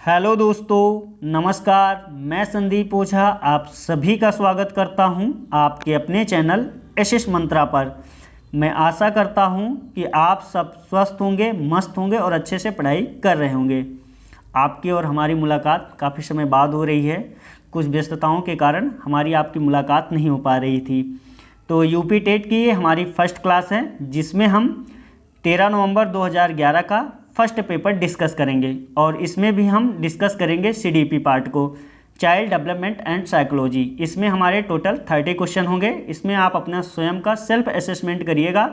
Hello दोस्तों, नमस्कार। मैं संदीप ओझा आप सभी का स्वागत करता हूं आपके अपने चैनल एसएस मंत्रा पर। मैं आशा करता हूं कि आप सब स्वस्थ होंगे, मस्त होंगे और अच्छे से पढ़ाई कर रहे होंगे। आपकी और हमारी मुलाकात काफ़ी समय बाद हो रही है। कुछ व्यस्तताओं के कारण हमारी आपकी मुलाकात नहीं हो पा रही थी। तो यूपी टेट की ये हमारी फर्स्ट क्लास है, जिसमें हम 13 नवंबर 2011 का फर्स्ट पेपर डिस्कस करेंगे और इसमें भी हम डिस्कस करेंगे सीडीपी पार्ट को, चाइल्ड डेवलपमेंट एंड साइकोलॉजी। इसमें हमारे टोटल 30 क्वेश्चन होंगे। इसमें आप अपना स्वयं का सेल्फ असेसमेंट करिएगा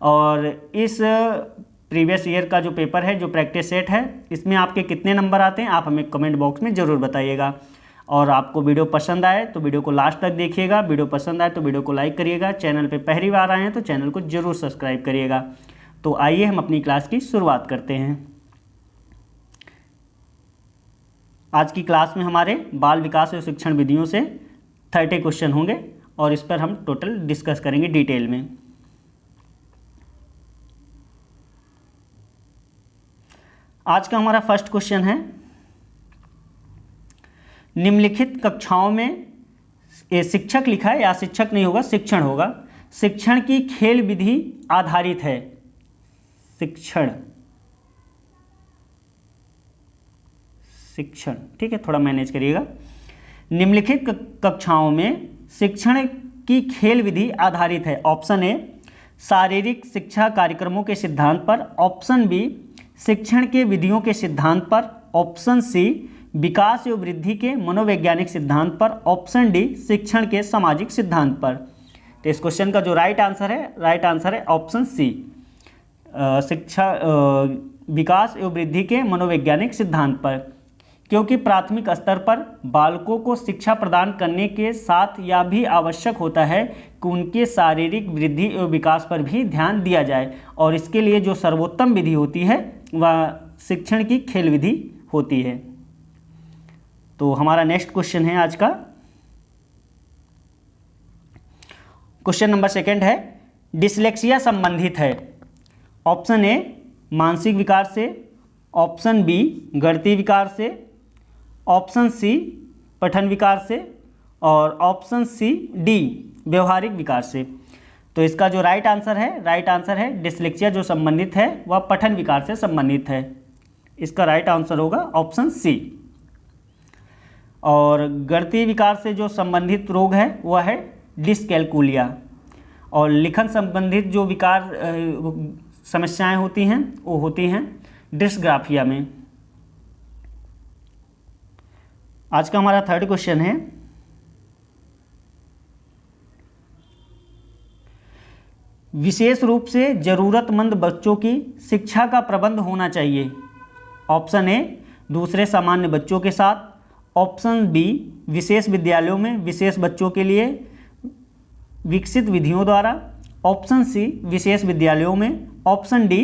और इस प्रीवियस ईयर का जो पेपर है, जो प्रैक्टिस सेट है, इसमें आपके कितने नंबर आते हैं आप हमें कमेंट बॉक्स में ज़रूर बताइएगा। और आपको वीडियो पसंद आए तो वीडियो को लास्ट तक देखिएगा। वीडियो पसंद आए तो वीडियो को लाइक करिएगा। चैनल पे पहली बार आए हैं तो चैनल को ज़रूर सब्सक्राइब करिएगा। तो आइए हम अपनी क्लास की शुरुआत करते हैं। आज की क्लास में हमारे बाल विकास और शिक्षण विधियों से 30 क्वेश्चन होंगे और इस पर हम टोटल डिस्कस करेंगे डिटेल में। आज का हमारा फर्स्ट क्वेश्चन है, निम्नलिखित कक्षाओं में, ये शिक्षक लिखा है या शिक्षक नहीं होगा, शिक्षण होगा, शिक्षण की खेल विधि आधारित है। शिक्षण ठीक है, थोड़ा मैनेज करिएगा। निम्नलिखित कक्षाओं में शिक्षण की खेल विधि आधारित है। ऑप्शन ए शारीरिक शिक्षा कार्यक्रमों के सिद्धांत पर, ऑप्शन बी शिक्षण के विधियों के सिद्धांत पर, ऑप्शन सी विकास एवं वृद्धि के मनोवैज्ञानिक सिद्धांत पर, ऑप्शन डी शिक्षण के सामाजिक सिद्धांत पर। तो इस क्वेश्चन का जो राइट आंसर है ऑप्शन सी, शिक्षा विकास एवं वृद्धि के मनोवैज्ञानिक सिद्धांत पर। क्योंकि प्राथमिक स्तर पर बालकों को शिक्षा प्रदान करने के साथ यह भी आवश्यक होता है कि उनके शारीरिक वृद्धि एवं विकास पर भी ध्यान दिया जाए और इसके लिए जो सर्वोत्तम विधि होती है वह शिक्षण की खेल विधि होती है। तो हमारा नेक्स्ट क्वेश्चन है आज का, क्वेश्चन नंबर 2 है, डिसलेक्सिया संबंधित है। ऑप्शन ए मानसिक विकार से, ऑप्शन बी गणितीय विकार से, ऑप्शन सी पठन विकार से और ऑप्शन सी डी व्यवहारिक विकार से। तो इसका जो राइट आंसर है डिसलेक्सिया जो संबंधित है वह पठन विकार से संबंधित है। इसका राइट आंसर होगा ऑप्शन सी। और गणितीय विकार से जो संबंधित रोग है वह है डिसकैलकुलिया। और लिखन संबंधित जो विकार समस्याएं होती हैं वो होती हैं डिस्ग्राफिया में। आज का हमारा 3rd क्वेश्चन है, विशेष रूप से जरूरतमंद बच्चों की शिक्षा का प्रबंध होना चाहिए। ऑप्शन ए दूसरे सामान्य बच्चों के साथ, ऑप्शन बी विशेष विद्यालयों में विशेष बच्चों के लिए विकसित विधियों द्वारा, ऑप्शन सी विशेष विद्यालयों में, ऑप्शन डी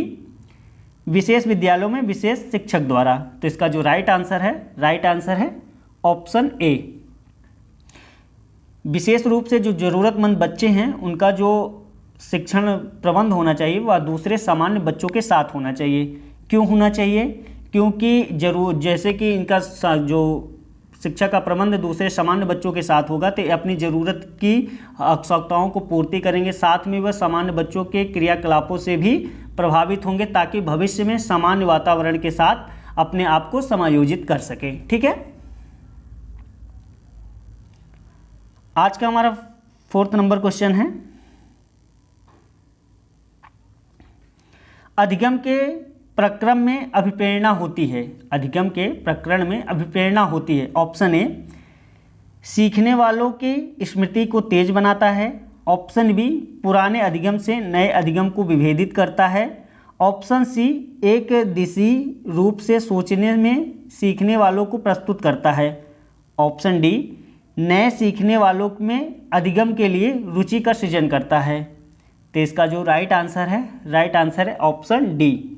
विशेष विद्यालयों में विशेष शिक्षक द्वारा। तो इसका जो राइट आंसर है ऑप्शन ए। विशेष रूप से जो ज़रूरतमंद बच्चे हैं उनका जो शिक्षण प्रबंध होना चाहिए वह दूसरे सामान्य बच्चों के साथ होना चाहिए। क्यों होना चाहिए? क्योंकि जैसे कि इनका जो शिक्षा का प्रबंध दूसरे सामान्य बच्चों के साथ होगा तो अपनी ज़रूरत की आवश्यकताओं को पूर्ति करेंगे, साथ में वह सामान्य बच्चों के क्रियाकलापों से भी प्रभावित होंगे ताकि भविष्य में सामान्य वातावरण के साथ अपने आप को समायोजित कर सके। ठीक है, आज का हमारा 4th नंबर क्वेश्चन है, अधिगम के प्रक्रम में अभिप्रेरणा होती है। अधिगम के प्रकरण में अभिप्रेरणा होती है। ऑप्शन ए सीखने वालों की स्मृति को तेज बनाता है, ऑप्शन बी पुराने अधिगम से नए अधिगम को विभेदित करता है, ऑप्शन सी एक दिशी रूप से सोचने में सीखने वालों को प्रस्तुत करता है, ऑप्शन डी नए सीखने वालों में अधिगम के लिए रुचि का सृजन करता है। तो इसका जो राइट आंसर है ऑप्शन डी।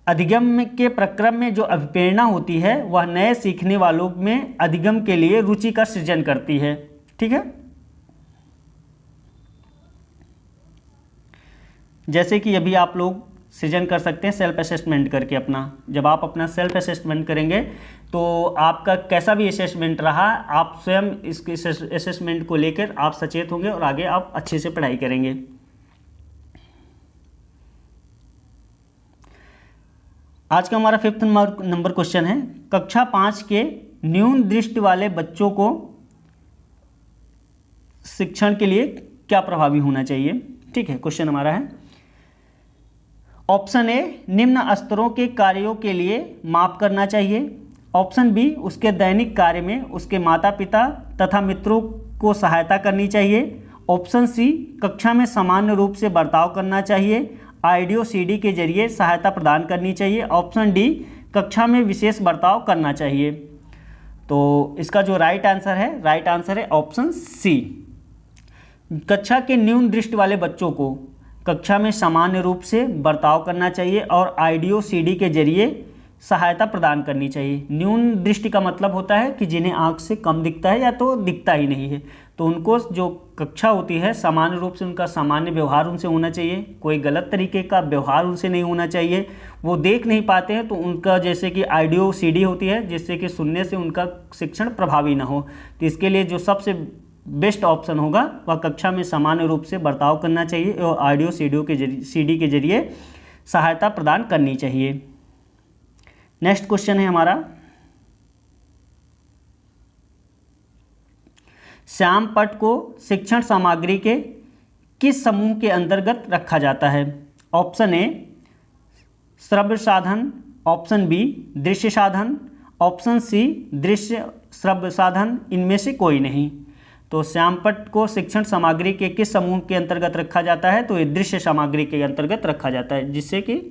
अधिगम के प्रक्रम में जो अभिप्रेरणा होती है वह नए सीखने वालों में अधिगम के लिए रुचि का सृजन करती है। ठीक है, जैसे कि अभी आप लोग सृजन कर सकते हैं सेल्फ असेसमेंट करके अपना। जब आप अपना सेल्फ असेसमेंट करेंगे तो आपका कैसा भी असेसमेंट रहा, आप स्वयं इसके असेसमेंट को लेकर आप सचेत होंगे और आगे आप अच्छे से पढ़ाई करेंगे। आज का हमारा 5th नंबर क्वेश्चन है, कक्षा 5 के न्यून दृष्टि वाले बच्चों को शिक्षण के लिए क्या प्रभावी होना चाहिए। ठीक है, क्वेश्चन हमारा है ऑप्शन ए, निम्न स्तरों के कार्यों के लिए माप करना चाहिए। ऑप्शन बी, उसके दैनिक कार्य में उसके माता पिता तथा मित्रों को सहायता करनी चाहिए। ऑप्शन सी, कक्षा में सामान्य रूप से बर्ताव करना चाहिए। ऑडियो सीडी के जरिए सहायता प्रदान करनी चाहिए। ऑप्शन डी, कक्षा में विशेष बर्ताव करना चाहिए। तो इसका जो राइट आंसर है ऑप्शन सी। कक्षा के न्यून दृष्टि वाले बच्चों को कक्षा में सामान्य रूप से बर्ताव करना चाहिए और ऑडियो सीडी के जरिए सहायता प्रदान करनी चाहिए। न्यून दृष्टि का मतलब होता है कि जिन्हें आंख से कम दिखता है या तो दिखता ही नहीं है, तो उनको जो कक्षा होती है सामान्य रूप से उनका सामान्य व्यवहार उनसे होना चाहिए, कोई गलत तरीके का व्यवहार उनसे नहीं होना चाहिए। वो देख नहीं पाते हैं तो उनका जैसे कि ऑडियो सीडी होती है जिससे कि सुनने से उनका शिक्षण प्रभावी ना हो। तो इसके लिए जो सबसे बेस्ट ऑप्शन होगा वह कक्षा में सामान्य रूप से बर्ताव करना चाहिए और ऑडियो सीडी के जरिए सहायता प्रदान करनी चाहिए। नेक्स्ट क्वेश्चन है हमारा, श्याम पट्ट को शिक्षण सामग्री के किस समूह के अंतर्गत रखा जाता है। ऑप्शन ए, श्रव्य साधन। ऑप्शन बी, दृश्य साधन। ऑप्शन सी, दृश्य श्रव्य साधन। इनमें से कोई नहीं। तो श्याम पट्ट को शिक्षण सामग्री के किस समूह के अंतर्गत रखा जाता है, तो ये दृश्य सामग्री के अंतर्गत रखा जाता है, जिससे कि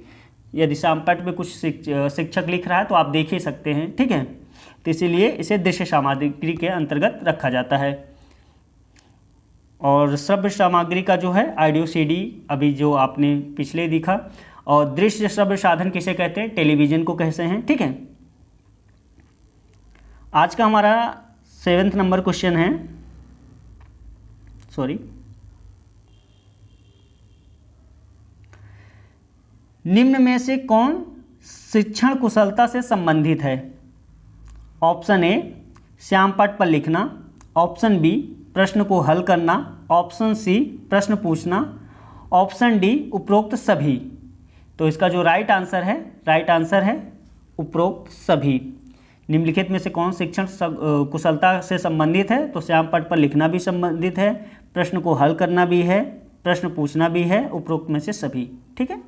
यदि श्याम पट्ट में कुछ शिक्षक लिख रहा है तो आप देख ही सकते हैं। ठीक है, तो इसीलिए इसे दृश्य सामग्री के अंतर्गत रखा जाता है। और श्रव्य सामग्री का जो है ऑडियो सीडी अभी जो आपने पिछले दिखा, और दृश्य श्रव्य साधन किसे कहते हैं, टेलीविज़न को कहते हैं। ठीक है, आज का हमारा 7th नंबर क्वेश्चन है, निम्न में से कौन शिक्षण कुशलता से संबंधित है। ऑप्शन ए, श्याम पट्ट पर लिखना। ऑप्शन बी, प्रश्न को हल करना। ऑप्शन सी, प्रश्न पूछना। ऑप्शन डी, उपरोक्त सभी। तो इसका जो राइट आंसर है उपरोक्त सभी। निम्नलिखित में से कौन शिक्षण कुशलता से संबंधित है, तो श्याम पट्ट पर लिखना भी संबंधित है, प्रश्न को हल करना भी है, प्रश्न पूछना भी है, उपरोक्त में से सभी। ठीक है,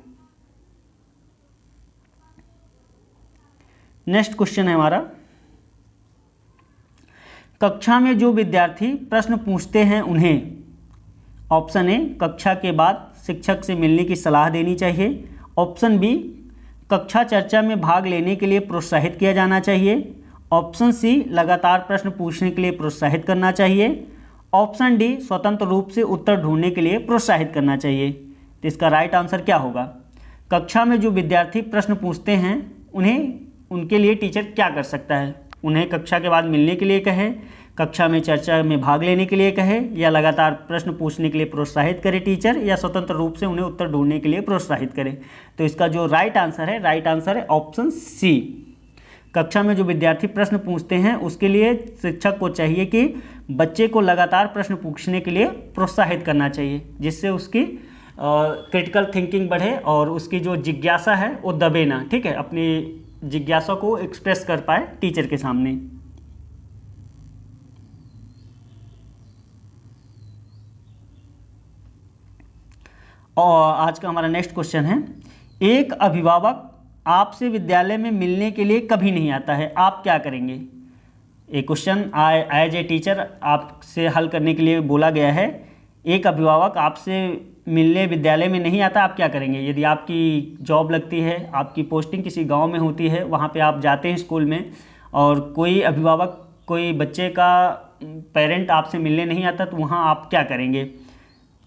नेक्स्ट क्वेश्चन है हमारा, कक्षा में जो विद्यार्थी प्रश्न पूछते हैं उन्हें। ऑप्शन ए, कक्षा के बाद शिक्षक से मिलने की सलाह देनी चाहिए। ऑप्शन बी, कक्षा चर्चा में भाग लेने के लिए प्रोत्साहित किया जाना चाहिए। ऑप्शन सी, लगातार प्रश्न पूछने के लिए प्रोत्साहित करना चाहिए। ऑप्शन डी, स्वतंत्र रूप से उत्तर ढूंढने के लिए प्रोत्साहित करना चाहिए। तो इसका राइट आंसर क्या होगा, कक्षा में जो विद्यार्थी प्रश्न पूछते हैं उनके लिए टीचर क्या कर सकता है, उन्हें कक्षा के बाद मिलने के लिए कहे, कक्षा में चर्चा में भाग लेने के लिए कहे, या लगातार प्रश्न पूछने के लिए प्रोत्साहित करे टीचर, या स्वतंत्र रूप से उन्हें उत्तर ढूंढने के लिए प्रोत्साहित करे। तो इसका जो राइट आंसर है ऑप्शन सी। कक्षा में जो विद्यार्थी प्रश्न पूछते हैं उसके लिए शिक्षक को चाहिए कि बच्चे को लगातार प्रश्न पूछने के लिए प्रोत्साहित करना चाहिए, जिससे उसकी क्रिटिकल थिंकिंग बढ़े और उसकी जो जिज्ञासा है वो दबे ना। ठीक है, अपनी जिज्ञासा को एक्सप्रेस कर पाए टीचर के सामने। और आज का हमारा नेक्स्ट क्वेश्चन है, एक अभिभावक आपसे विद्यालय में मिलने के लिए कभी नहीं आता है, आप क्या करेंगे। एक क्वेश्चन एज ए टीचर आपसे हल करने के लिए बोला गया है। एक अभिभावक आपसे मिलने विद्यालय में नहीं आता, आप क्या करेंगे। यदि आपकी जॉब लगती है, आपकी पोस्टिंग किसी गांव में होती है, वहां पे आप जाते हैं स्कूल में, और कोई अभिभावक कोई बच्चे का पेरेंट आपसे मिलने नहीं आता, तो वहां आप क्या करेंगे।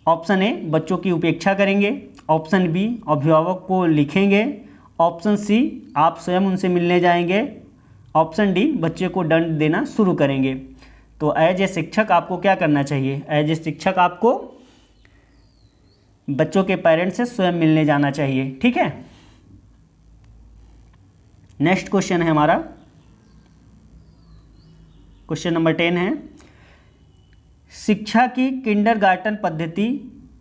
ऑप्शन ए, बच्चों की उपेक्षा करेंगे। ऑप्शन बी, अभिभावक को लिखेंगे। ऑप्शन सी, आप स्वयं उनसे मिलने जाएंगे। ऑप्शन डी, बच्चे को दंड देना शुरू करेंगे। तो एज ए शिक्षक आपको क्या करना चाहिए, एज ए शिक्षक आपको बच्चों के पेरेंट्स से स्वयं मिलने जाना चाहिए। ठीक है, नेक्स्ट क्वेश्चन है हमारा, क्वेश्चन नंबर 10 है, शिक्षा की किंडरगार्टन पद्धति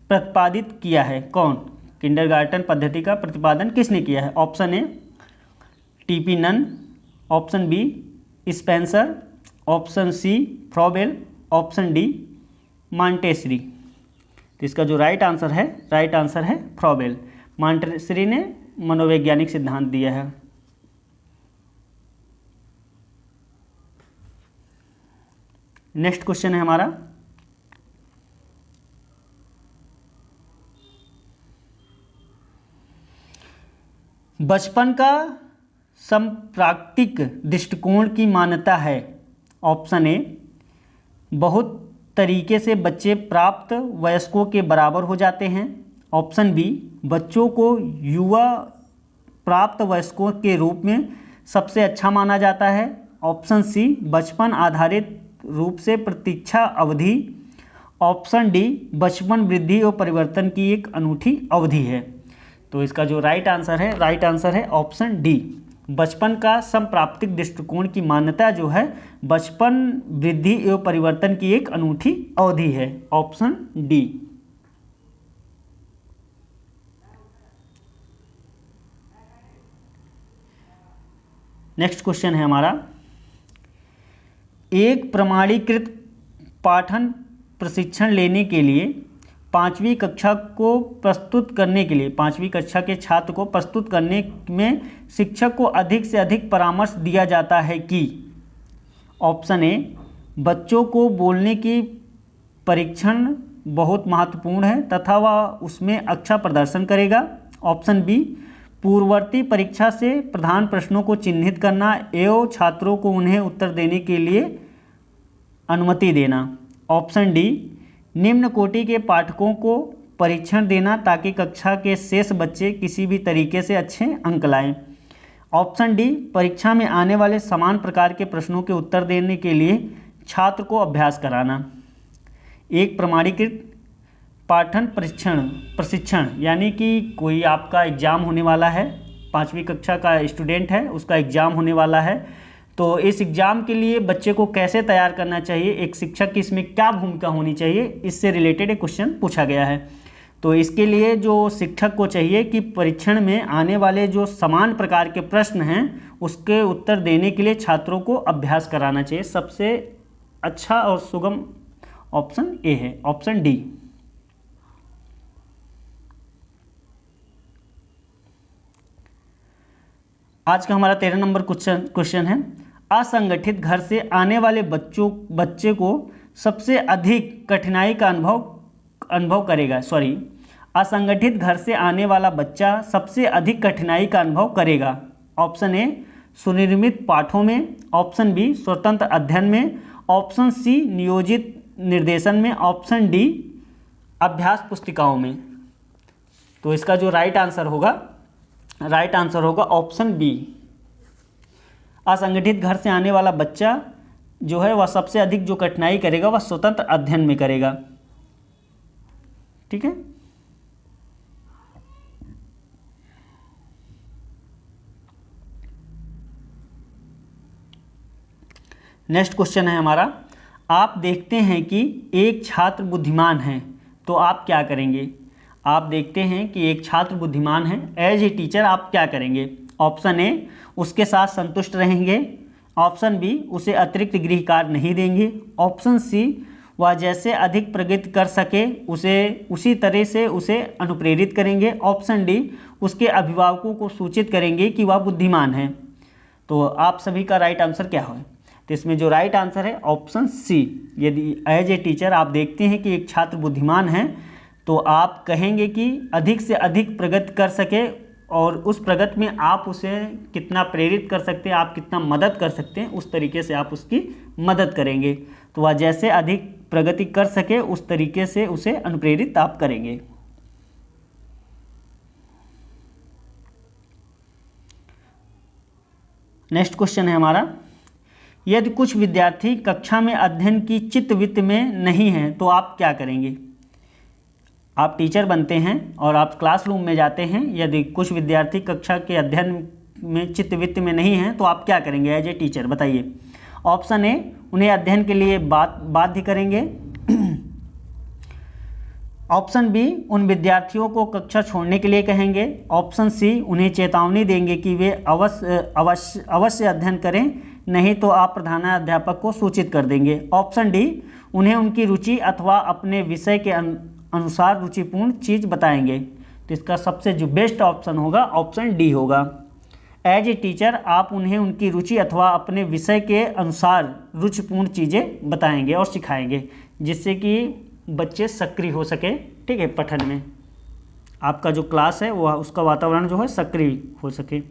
प्रतिपादित किया है कौन? किंडरगार्टन पद्धति का प्रतिपादन किसने किया है? Option A TP Nunn, option B Spencer, option C Froebel, option D Montessori. तो इसका जो राइट आंसर है फ्रॉबेल। मॉन्टेसरी ने मनोवैज्ञानिक सिद्धांत दिया है। नेक्स्ट क्वेश्चन है हमारा, बचपन का संप्राक्तिक दृष्टिकोण की मान्यता है। ऑप्शन ए बहुत तरीके से बच्चे प्राप्त वयस्कों के बराबर हो जाते हैं। ऑप्शन बी बच्चों को युवा प्राप्त वयस्कों के रूप में सबसे अच्छा माना जाता है। ऑप्शन सी बचपन आधारित रूप से प्रतीक्षा अवधि। ऑप्शन डी बचपन वृद्धि और परिवर्तन की एक अनूठी अवधि है। तो इसका जो राइट आंसर है ऑप्शन डी, बचपन का संप्राप्तिक दृष्टिकोण की मान्यता जो है बचपन वृद्धि एवं परिवर्तन की एक अनूठी अवधि है। Option D. नेक्स्ट क्वेश्चन है हमारा, एक प्रमाणीकृत पाठन प्रशिक्षण लेने के लिए पाँचवीं कक्षा के छात्र को प्रस्तुत करने में शिक्षक को अधिक से अधिक परामर्श दिया जाता है कि? ऑप्शन ए बच्चों को बोलने की परीक्षण बहुत महत्वपूर्ण है तथा वह उसमें अच्छा प्रदर्शन करेगा। ऑप्शन बी पूर्ववर्ती परीक्षा से प्रधान प्रश्नों को चिन्हित करना एवं छात्रों को उन्हें उत्तर देने के लिए अनुमति देना। ऑप्शन डी निम्न कोटि के पाठकों को परीक्षण देना ताकि कक्षा के शेष बच्चे किसी भी तरीके से अच्छे अंक लाएं। ऑप्शन डी परीक्षा में आने वाले समान प्रकार के प्रश्नों के उत्तर देने के लिए छात्र को अभ्यास कराना। एक प्रमाणीकृत पाठन प्रशिक्षण यानी कि कोई आपका एग्ज़ाम होने वाला है, 5वीं कक्षा का स्टूडेंट है, उसका एग्ज़ाम होने वाला है, तो इस एग्ज़ाम के लिए बच्चे को कैसे तैयार करना चाहिए, एक शिक्षक की इसमें क्या भूमिका होनी चाहिए, इससे रिलेटेड एक क्वेश्चन पूछा गया है। तो इसके लिए जो शिक्षक को चाहिए कि परीक्षण में आने वाले जो समान प्रकार के प्रश्न हैं उसके उत्तर देने के लिए छात्रों को अभ्यास कराना चाहिए। सबसे अच्छा और सुगम ऑप्शन ए है, ऑप्शन डी। आज का हमारा 13 नंबर क्वेश्चन है, असंगठित घर से आने वाले बच्चे को सबसे अधिक कठिनाई का अनुभव करेगा। असंगठित घर से आने वाला बच्चा सबसे अधिक कठिनाई का अनुभव करेगा। ऑप्शन ए सुनिर्मित पाठों में, ऑप्शन बी स्वतंत्र अध्ययन में, ऑप्शन सी नियोजित निर्देशन में, ऑप्शन डी अभ्यास पुस्तिकाओं में। तो इसका जो राइट आंसर होगा ऑप्शन बी। असंगठित घर से आने वाला बच्चा जो है वह सबसे अधिक जो कठिनाई करेगा वह स्वतंत्र अध्ययन में करेगा। ठीक है, नेक्स्ट क्वेश्चन है हमारा, आप देखते हैं कि एक छात्र बुद्धिमान है तो आप क्या करेंगे? आप देखते हैं कि एक छात्र बुद्धिमान है, एज ए टीचर आप क्या करेंगे? ऑप्शन ए उसके साथ संतुष्ट रहेंगे, ऑप्शन बी उसे अतिरिक्त गृह कार्य नहीं देंगे, ऑप्शन सी वह जैसे अधिक प्रगति कर सके उसी तरह से उसे अनुप्रेरित करेंगे, ऑप्शन डी उसके अभिभावकों को सूचित करेंगे कि वह बुद्धिमान है। तो आप सभी का राइट आंसर क्या है? तो इसमें जो राइट आंसर है ऑप्शन सी। यदि एज ए टीचर आप देखते हैं कि एक छात्र बुद्धिमान है तो आप कहेंगे कि अधिक से अधिक प्रगति कर सके और उस प्रगति में आप उसे कितना प्रेरित कर सकते हैं, आप कितना मदद कर सकते हैं, उस तरीके से आप उसकी मदद करेंगे। तो वह जैसे अधिक प्रगति कर सके उस तरीके से उसे अनुप्रेरित आप करेंगे। नेक्स्ट क्वेश्चन है हमारा, यदि कुछ विद्यार्थी कक्षा में अध्ययन की चित्तवृत्ति में नहीं है तो आप क्या करेंगे? आप टीचर बनते हैं और आप क्लासरूम में जाते हैं, यदि कुछ विद्यार्थी कक्षा के अध्ययन में चित्तवृत्त में नहीं हैं तो आप क्या करेंगे एज ए टीचर, बताइए। ऑप्शन ए, उन्हें अध्ययन के लिए बाध्य करेंगे। ऑप्शन बी, उन विद्यार्थियों को कक्षा छोड़ने के लिए कहेंगे। ऑप्शन सी, उन्हें चेतावनी देंगे कि वे अवश्य अध्ययन करें, नहीं तो आप प्रधानाध्यापक को सूचित कर देंगे। ऑप्शन डी, उन्हें उनकी रुचि अथवा अपने विषय के अनुसार रुचिपूर्ण चीज़ बताएंगे। तो इसका सबसे जो बेस्ट ऑप्शन होगा ऑप्शन डी होगा। एज ए टीचर आप उन्हें उनकी रुचि अथवा अपने विषय के अनुसार रुचिपूर्ण चीज़ें बताएंगे और सिखाएंगे, जिससे कि बच्चे सक्रिय हो सके, ठीक है, पठन में। आपका जो क्लास है वह उसका वातावरण जो है सक्रिय हो सके।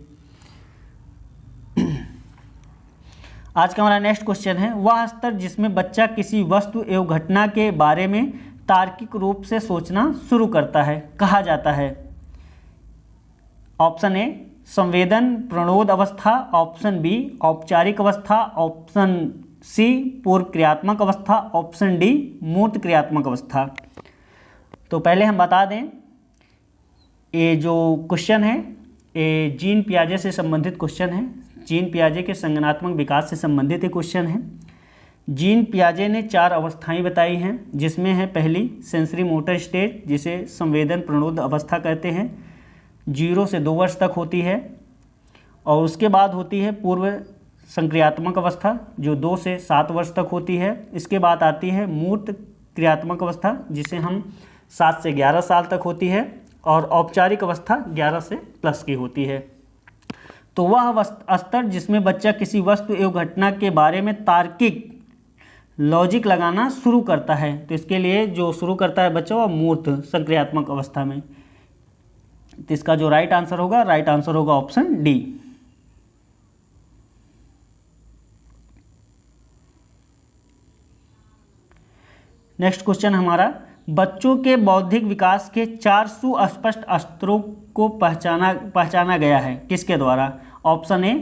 आज का हमारा नेक्स्ट क्वेश्चन है, वह स्तर जिसमें बच्चा किसी वस्तु एवं घटना के बारे में तार्किक रूप से सोचना शुरू करता है कहा जाता है। ऑप्शन ए, संवेदन प्रणोद अवस्था। ऑप्शन बी, औपचारिक अवस्था। ऑप्शन सी, पूर्व क्रियात्मक अवस्था। ऑप्शन डी, मूर्त क्रियात्मक अवस्था। तो पहले हम बता दें, ये जो क्वेश्चन है ये जीन पियाजे से संबंधित क्वेश्चन है। जीन पियाजे के संज्ञानात्मक विकास से संबंधित एक क्वेश्चन है। जीन पियाजे ने 4 अवस्थाएं बताई हैं, जिसमें है पहली सेंसरी मोटर स्टेज, जिसे संवेदन प्रणोद अवस्था कहते हैं, 0 से 2 वर्ष तक होती है। और उसके बाद होती है पूर्व संक्रियात्मक अवस्था, जो 2 से 7 वर्ष तक होती है। इसके बाद आती है मूर्त क्रियात्मक अवस्था, जिसे हम 7 से 11 साल तक होती है। और औपचारिक अवस्था 11 से प्लस की होती है। तो वह स्तर जिसमें बच्चा किसी वस्तु एवं घटना के बारे में तार्किक लॉजिक लगाना शुरू करता है, तो इसके लिए जो शुरू करता है बच्चा वह मूर्त संक्रियात्मक अवस्था में। तो इसका जो राइट आंसर होगा ऑप्शन डी। नेक्स्ट क्वेश्चन हमारा, बच्चों के बौद्धिक विकास के 4 सुस्पष्ट स्तरों को पहचाना गया है किसके द्वारा। ऑप्शन ए,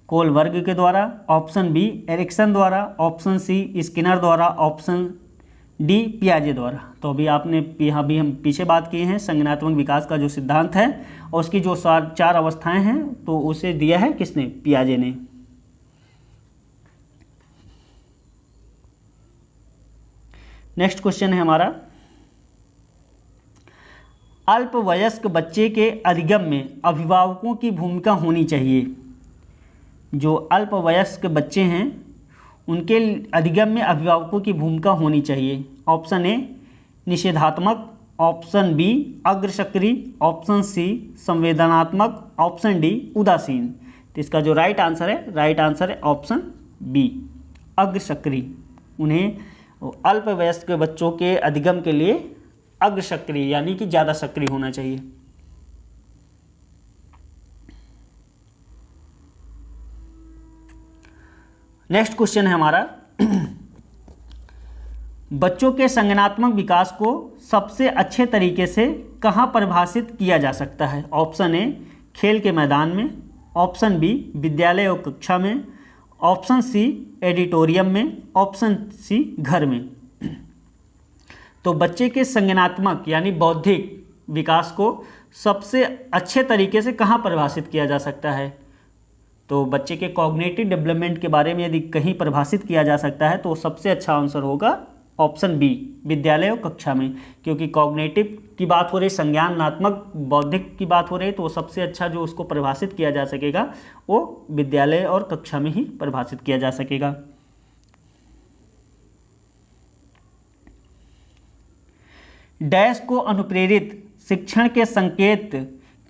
कोलबर्ग के द्वारा। ऑप्शन बी, एरिक्सन द्वारा। ऑप्शन सी, स्किनर द्वारा। ऑप्शन डी, पियाजे द्वारा। तो अभी अभी हम पीछे बात किए हैं संज्ञानात्मक विकास का जो सिद्धांत है और उसकी जो 4 अवस्थाएं हैं, तो उसे दिया है किसने, पियाजे ने। नेक्स्ट क्वेश्चन है हमारा, अल्पवयस्क बच्चे के अधिगम में अभिभावकों की भूमिका होनी चाहिए। जो अल्पवयस्क बच्चे हैं उनके अधिगम में अभिभावकों की भूमिका होनी चाहिए। ऑप्शन ए, निषेधात्मक। ऑप्शन बी, अग्रसक्रिय। ऑप्शन सी, संवेदनात्मक। ऑप्शन डी, उदासीन। तो इसका जो राइट आंसर है ऑप्शन बी, अग्रसक्रिय। उन्हें अल्पवयस्क बच्चों के अधिगम के लिए अग्रसक्रिय यानी कि ज़्यादा सक्रिय होना चाहिए। नेक्स्ट क्वेश्चन है हमारा, बच्चों के संज्ञानात्मक विकास को सबसे अच्छे तरीके से कहाँ परिभाषित किया जा सकता है। ऑप्शन ए, खेल के मैदान में। ऑप्शन बी, विद्यालय और कक्षा में। ऑप्शन सी, एडिटोरियम में। ऑप्शन सी, घर में। तो बच्चे के संज्ञानात्मक यानी बौद्धिक विकास को सबसे अच्छे तरीके से कहाँ परिभाषित किया जा सकता है। तो बच्चे के कॉग्निटिव डेवलपमेंट के बारे में यदि कहीं परिभाषित किया जा सकता है तो सबसे अच्छा आंसर होगा ऑप्शन बी, विद्यालय और कक्षा में। क्योंकि कॉग्निटिव की बात हो रही, संज्ञानात्मक बौद्धिक की बात हो रही, तो सबसे अच्छा जो उसको परिभाषित किया जा सकेगा वो विद्यालय और कक्षा में ही परिभाषित किया जा सकेगा। डैश को अनुप्रेरित शिक्षण के संकेत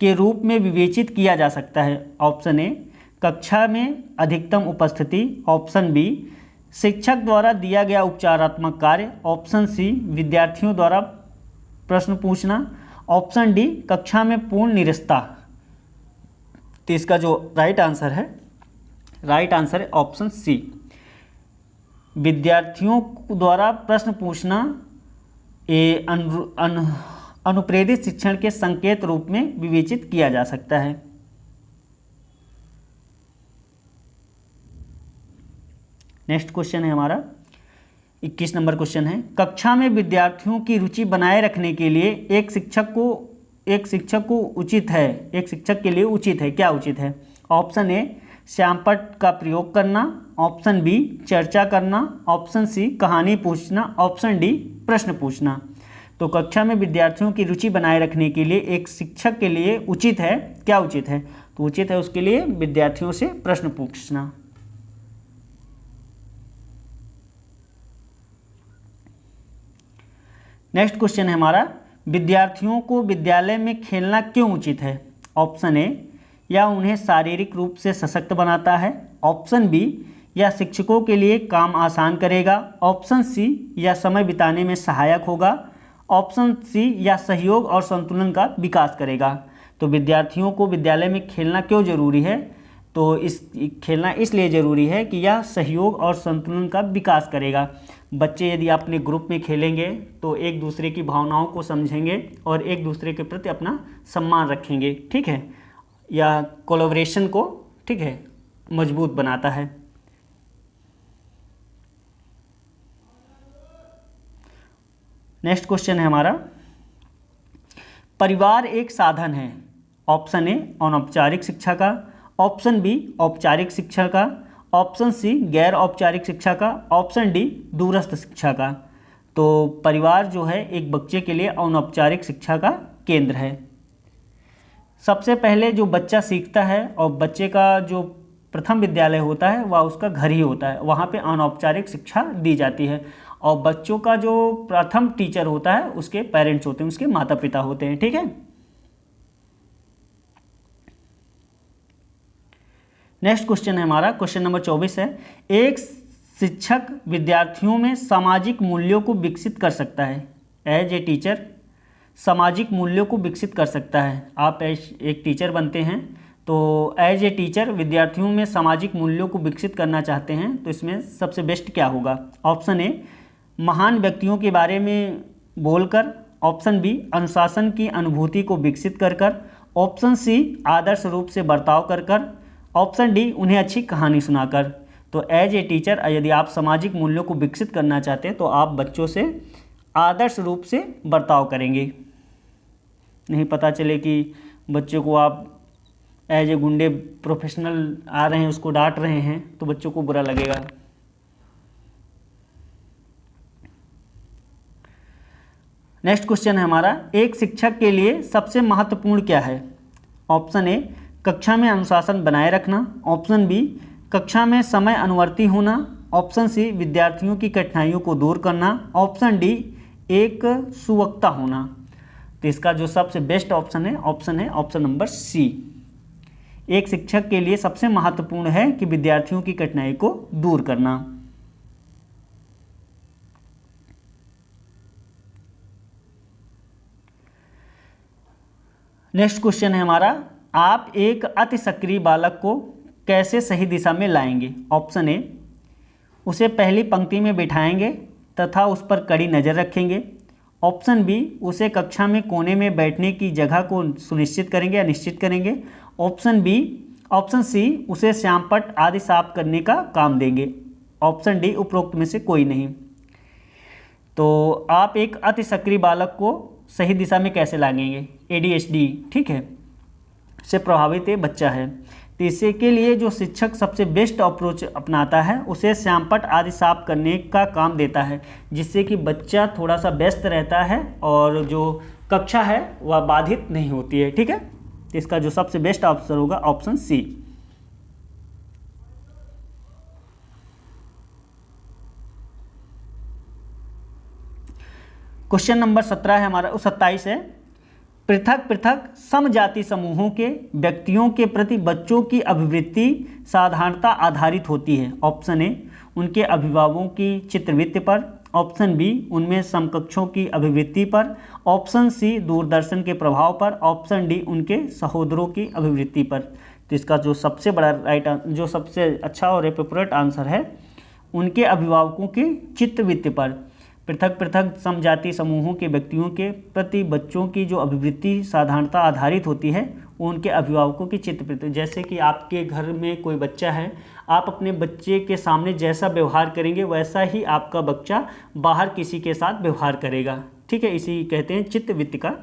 के रूप में विवेचित किया जा सकता है। ऑप्शन ए, कक्षा में अधिकतम उपस्थिति। ऑप्शन बी, शिक्षक द्वारा दिया गया उपचारात्मक कार्य। ऑप्शन सी, विद्यार्थियों द्वारा प्रश्न पूछना। ऑप्शन डी, कक्षा में पूर्ण निरस्ता। तो इसका जो राइट आंसर है ऑप्शन सी, विद्यार्थियों द्वारा प्रश्न पूछना अनुप्रेरित शिक्षण के संकेत रूप में विवेचित किया जा सकता है। नेक्स्ट क्वेश्चन है हमारा, 21 नंबर क्वेश्चन है, कक्षा में विद्यार्थियों की रुचि बनाए रखने के लिए एक शिक्षक के लिए उचित है, क्या उचित है? ऑप्शन ए श्यामपट्ट का प्रयोग करना, ऑप्शन बी चर्चा करना, ऑप्शन सी कहानी पूछना, ऑप्शन डी प्रश्न पूछना। तो कक्षा में विद्यार्थियों की रुचि बनाए रखने के लिए एक शिक्षक के लिए उचित है, क्या उचित है? तो उचित है उसके लिए विद्यार्थियों से प्रश्न पूछना। नेक्स्ट क्वेश्चन है हमारा, विद्यार्थियों को विद्यालय में खेलना क्यों उचित है? ऑप्शन ए या उन्हें शारीरिक रूप से सशक्त बनाता है, ऑप्शन बी या शिक्षकों के लिए काम आसान करेगा, ऑप्शन सी या समय बिताने में सहायक होगा, ऑप्शन सी या सहयोग और संतुलन का विकास करेगा। तो विद्यार्थियों को विद्यालय में खेलना क्यों जरूरी है? तो खेलना इसलिए ज़रूरी है कि यह सहयोग और संतुलन का विकास करेगा। बच्चे यदि अपने ग्रुप में खेलेंगे तो एक दूसरे की भावनाओं को समझेंगे और एक दूसरे के प्रति अपना सम्मान रखेंगे, ठीक है, या कोलैबोरेशन को, ठीक है, मजबूत बनाता है। नेक्स्ट क्वेश्चन है हमारा, परिवार एक साधन है। ऑप्शन ए अनौपचारिक शिक्षा का, ऑप्शन बी औपचारिक शिक्षा का, ऑप्शन सी गैर औपचारिक शिक्षा का, ऑप्शन डी दूरस्थ शिक्षा का। तो परिवार जो है एक बच्चे के लिए अनौपचारिक शिक्षा का केंद्र है। सबसे पहले जो बच्चा सीखता है और बच्चे का जो प्रथम विद्यालय होता है वह उसका घर ही होता है, वहाँ पे अनौपचारिक शिक्षा दी जाती है। और बच्चों का जो प्रथम टीचर होता है उसके पेरेंट्स होते हैं, उसके माता पिता होते हैं, ठीक है। नेक्स्ट क्वेश्चन है हमारा, क्वेश्चन नंबर 24 है, एक शिक्षक विद्यार्थियों में सामाजिक मूल्यों को विकसित कर सकता है। एज ए टीचर सामाजिक मूल्यों को विकसित कर सकता है। आप एक टीचर बनते हैं तो एज ए टीचर विद्यार्थियों में सामाजिक मूल्यों को विकसित करना चाहते हैं तो इसमें सबसे बेस्ट क्या होगा? ऑप्शन ए महान व्यक्तियों के बारे में बोलकर, ऑप्शन बी अनुशासन की अनुभूति को विकसित कर कर, ऑप्शन सी आदर्श रूप से बर्ताव कर कर, ऑप्शन डी उन्हें अच्छी कहानी सुनाकर। तो एज ए टीचर यदि आप सामाजिक मूल्यों को विकसित करना चाहते हैं तो आप बच्चों से आदर्श रूप से बर्ताव करेंगे। नहीं पता चले कि बच्चों को आप एज ए गुंडे प्रोफेशनल आ रहे हैं उसको डांट रहे हैं तो बच्चों को बुरा लगेगा। नेक्स्ट क्वेश्चन है हमारा, एक शिक्षक के लिए सबसे महत्वपूर्ण क्या है? ऑप्शन ए कक्षा में अनुशासन बनाए रखना, ऑप्शन बी कक्षा में समय अनुवर्ती होना, ऑप्शन सी विद्यार्थियों की कठिनाइयों को दूर करना, ऑप्शन डी एक सुवक्ता होना। तो इसका जो सबसे बेस्ट ऑप्शन है ऑप्शन नंबर सी। एक शिक्षक के लिए सबसे महत्वपूर्ण है कि विद्यार्थियों की कठिनाई को दूर करना। नेक्स्ट क्वेश्चन है हमारा, आप एक अति सक्रिय बालक को कैसे सही दिशा में लाएंगे? ऑप्शन ए उसे पहली पंक्ति में बिठाएंगे तथा उस पर कड़ी नज़र रखेंगे, ऑप्शन बी उसे कक्षा में कोने में बैठने की जगह को सुनिश्चित करेंगे या निश्चित करेंगे, ऑप्शन सी उसे श्यामपट्ट आदि साफ करने का काम देंगे, ऑप्शन डी उपरोक्त में से कोई नहीं। तो आप एक अति सक्रिय बालक को सही दिशा में कैसे लाएंगे? ADHD, ठीक है, से प्रभावित ये बच्चा है तो इसके लिए जो शिक्षक सबसे बेस्ट अप्रोच अपनाता है उसे श्यामपट्ट आदि साफ करने का काम देता है, जिससे कि बच्चा थोड़ा सा व्यस्त रहता है और जो कक्षा है वह बाधित नहीं होती है, ठीक है। तो इसका जो सबसे बेस्ट आंसर होगा ऑप्शन सी। क्वेश्चन नंबर 17 है हमारा, 27 है, पृथक पृथक समजाति समूहों के व्यक्तियों के प्रति बच्चों की अभिवृत्ति साधारणता आधारित होती है। ऑप्शन ए उनके अभिभावकों की चित्रवृत्ति पर, ऑप्शन बी उनमें समकक्षों की अभिवृत्ति पर, ऑप्शन सी दूरदर्शन के प्रभाव पर, ऑप्शन डी उनके सहोदरों की अभिवृत्ति पर। तो इसका जो सबसे बड़ा जो सबसे अच्छा और एप्रोप्रिएट आंसर है उनके अभिभावकों की चित्रवृत्ति पर। पृथक पृथक समजाति समूहों के व्यक्तियों के प्रति बच्चों की जो अभिवृत्ति साधारणता आधारित होती है वो उनके अभिभावकों की चित्रवृत्ति। जैसे कि आपके घर में कोई बच्चा है, आप अपने बच्चे के सामने जैसा व्यवहार करेंगे वैसा ही आपका बच्चा बाहर किसी के साथ व्यवहार करेगा। ठीक है, इसी कहते हैं चित्तवृत्ति का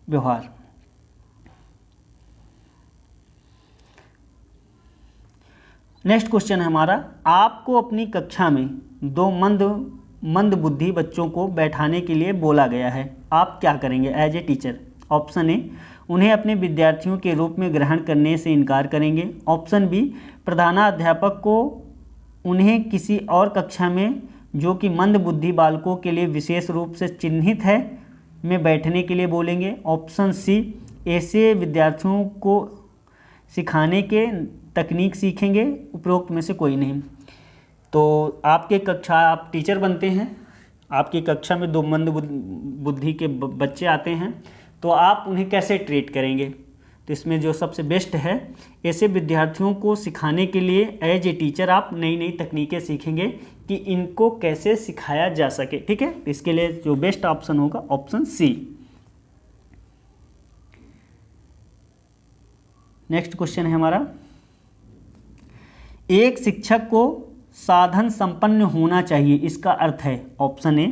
व्यवहार। नेक्स्ट क्वेश्चन है हमारा, आपको अपनी कक्षा में दो मंद बुद्धि बच्चों को बैठाने के लिए बोला गया है, आप क्या करेंगे as a teacher? Option A, उन्हें अपने विद्यार्थियों के रूप में ग्रहण करने से इनकार करेंगे। ऑप्शन बी, प्रधानाध्यापक को उन्हें किसी और कक्षा में जो कि मंद बुद्धि बालकों के लिए विशेष रूप से चिन्हित है में बैठने के लिए बोलेंगे। ऑप्शन सी, ऐसे विद्यार्थियों को सिखाने के तकनीक सीखेंगे। उपरोक्त में से कोई नहीं। तो आपके कक्षा, आप टीचर बनते हैं, आपकी कक्षा में दो मंद बुद्धि के बच्चे आते हैं, तो आप उन्हें कैसे ट्रीट करेंगे? तो इसमें जो सबसे बेस्ट है, ऐसे विद्यार्थियों को सिखाने के लिए एज ए टीचर आप नई नई तकनीकें सीखेंगे कि इनको कैसे सिखाया जा सके। ठीक है, तो इसके लिए जो बेस्ट ऑप्शन होगा ऑप्शन सी। नेक्स्ट क्वेश्चन है हमारा, एक शिक्षक को साधन संपन्न होना चाहिए, इसका अर्थ है ऑप्शन ए,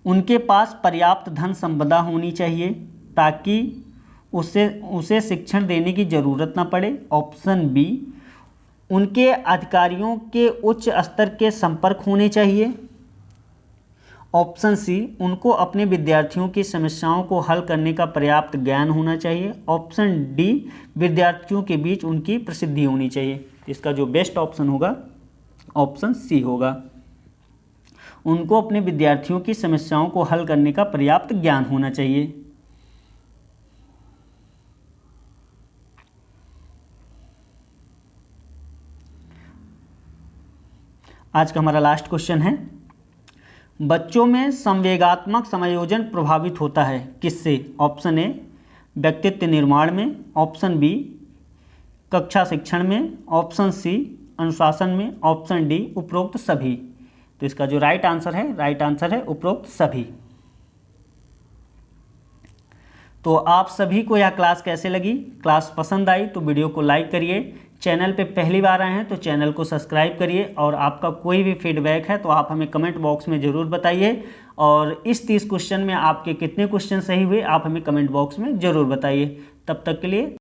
उनके पास पर्याप्त धन संपदा होनी चाहिए ताकि उसे शिक्षण देने की ज़रूरत ना पड़े। ऑप्शन बी, उनके अधिकारियों के उच्च स्तर के संपर्क होने चाहिए। ऑप्शन सी, उनको अपने विद्यार्थियों की समस्याओं को हल करने का पर्याप्त ज्ञान होना चाहिए। ऑप्शन डी, विद्यार्थियों के बीच उनकी प्रसिद्धि होनी चाहिए। इसका जो बेस्ट ऑप्शन होगा ऑप्शन सी होगा, उनको अपने विद्यार्थियों की समस्याओं को हल करने का पर्याप्त ज्ञान होना चाहिए। आज का हमारा लास्ट क्वेश्चन है, बच्चों में संवेगात्मक समायोजन प्रभावित होता है किससे? ऑप्शन ए, व्यक्तित्व निर्माण में। ऑप्शन बी, कक्षा शिक्षण में। ऑप्शन सी, अनुशासन में। ऑप्शन डी, उपरोक्त सभी। तो इसका जो राइट आंसर है उपरोक्त सभी। तो आप सभी को यह क्लास कैसे लगी? क्लास पसंद आई तो वीडियो को लाइक करिए, चैनल पे पहली बार आए हैं तो चैनल को सब्सक्राइब करिए, और आपका कोई भी फीडबैक है तो आप हमें कमेंट बॉक्स में ज़रूर बताइए। और इस 30 क्वेश्चन में आपके कितने क्वेश्चन सही हुए आप हमें कमेंट बॉक्स में ज़रूर बताइए। तब तक के लिए